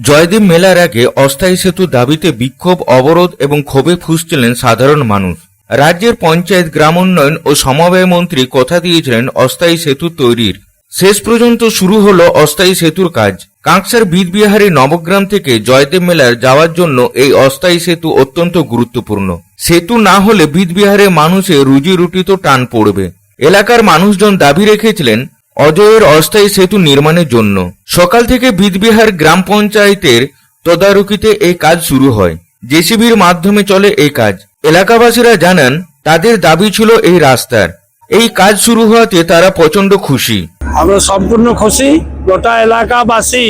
জয়দেব মেলার আগে অস্থায়ী সেতু দাবিতে বিক্ষোভ, অবরোধ এবং ক্ষোভে ফুঁসছিলেন সাধারণ মানুষ। রাজ্যের পঞ্চায়েত, গ্রাম উন্নয়ন ও সমবায় মন্ত্রী কথা দিয়েছিলেন অস্থায়ী সেতু তৈরির। শেষ পর্যন্ত শুরু হলো অস্থায়ী সেতুর কাজ। কাঁকসার বিদবিহারী নবগ্রাম থেকে জয়দেব মেলার যাওয়ার জন্য এই অস্থায়ী সেতু অত্যন্ত গুরুত্বপূর্ণ। সেতু না হলে বিদবিহারের মানুষের রুজি রুটি তো টান পড়বে। এলাকার মানুষজন দাবি রেখেছিলেন অজয়ের অস্থায়ী সেতু নির্মাণের জন্য। সকাল থেকে বিদবিহার গ্রাম পঞ্চায়েতের তদারকিতে এই কাজ শুরু হয়। জেসিবির মাধ্যমে চলে এই কাজ। এলাকাবাসীরা জানান তাদের দাবি ছিল এই রাস্তার। এই কাজ শুরু হওয়াতে তারা প্রচন্ড খুশি। আমরা সম্পূর্ণ খুশি। গোটা এলাকাবাসী,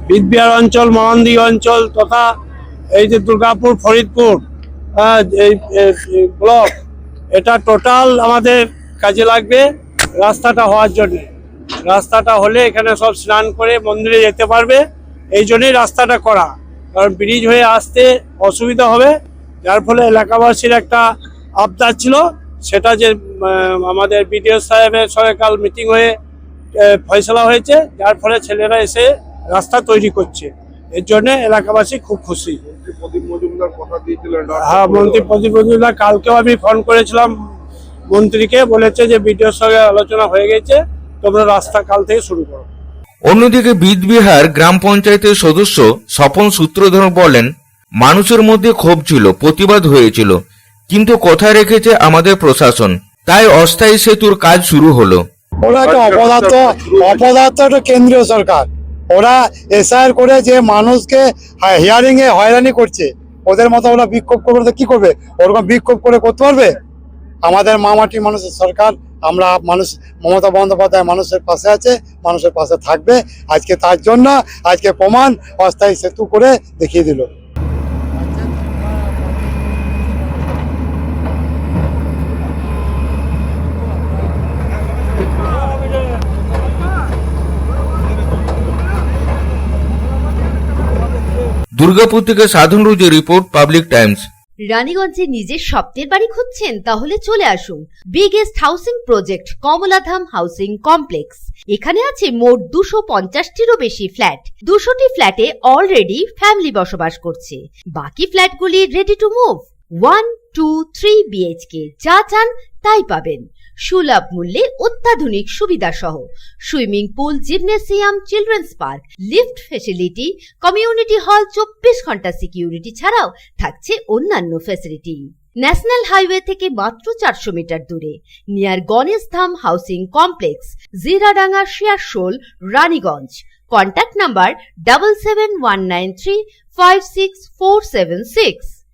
বিদবিহার অঞ্চল, মহানদী অঞ্চল তথা এই যে দুর্গাপুর, ফরিদপুর এই ব্লক, এটা টোটাল আমাদের কাজে লাগবে রাস্তাটা হওয়ার জন্য। রাস্তাটা হলে এখানে সব স্নান করে মন্দিরে যেতে পারবে, এই জন্যই রাস্তাটা করা। কারণ ব্রিজ হয়ে আসতে অসুবিধা হবে, যার ফলে এলাকাবাসীর একটা আবদার ছিল, সেটা যে আমাদের বিডিও সাহেবের সঙ্গে কাল মিটিং হয়ে ফয়সলা হয়েছে, যার ফলে ছেলেরা এসে রাস্তা তৈরি করছে। এর জন্য এলাকাবাসী খুব খুশি। হ্যাঁ, মন্ত্রী প্রদীপ মজুমদার, কালকেও আমি ফোন করেছিলাম মন্ত্রীকে, বলেছে যে বিডিওর সঙ্গে আলোচনা হয়ে গেছে, তোমরা রাস্তা কাল থেকে শুরু করো। অন্যদিকে বিদবিহার গ্রাম পঞ্চায়েতের সদস্য স্বপন সূত্রধর বলেন, মানুষের মধ্যে ক্ষোভ ছিল, প্রতিবাদ হয়েছিল, কিন্তু কথা রেখেছে আমাদের প্রশাসন, তাই অস্থায়ী সেতুর কাজ শুরু হলো। ওরা একটা অপদার্থ একটা কেন্দ্রীয় সরকার। ওরা এসআইআর করে যে মানুষকে হিয়ারিং এ হয়রানি করছে, ওদের মতো ওরা বিক্ষোভ করবে তো কি করবে? ওরকম বিক্ষোভ করে করতে পারবে? আমাদের মামাটি মানুষের সরকার, আমরা মানুষ, মমতা বন্দ্যোপাধ্যায় মানুষের পাশে আছে, মানুষের পাশে থাকবে। আজকে তার জন্য আজকে প্রমাণ অস্থায়ী সেতু করে দেখিয়ে দিল। দুর্গাপুর থেকে সাধন রুজের রিপোর্ট, পাবলিক টাইমস। রানীগঞ্জে নিজের স্বপ্নের বাড়ি খুঁজছেন? তাহলে চলে আসুন biggest housing project Kamaladham housing complex. এখানে আছে মোট 250টিরও বেশি ফ্ল্যাট। 200টি ফ্ল্যাটে অলরেডি ফ্যামিলি বসবাস করছে, বাকি ফ্ল্যাটগুলি রেডি টু মুভ। 1, 2, 3 BHK যা চান তাই পাবেন, সুলভ মূল্যে অত্যাধুনিক সুবিধা সহ। Swimming pool, gymnasium, children's park, lift facility, community hall, 24 ঘন্টা সিকিউরিটি ছাড়াও থাকছে অন্যান্য ফেসিলিটি। ন্যাশনাল হাইওয়ে থেকে মাত্র 400 মিটার দূরে, near Ganesh Dham housing complex, Jiradanga, Searsole, Raniganj. Contact number 7719356476।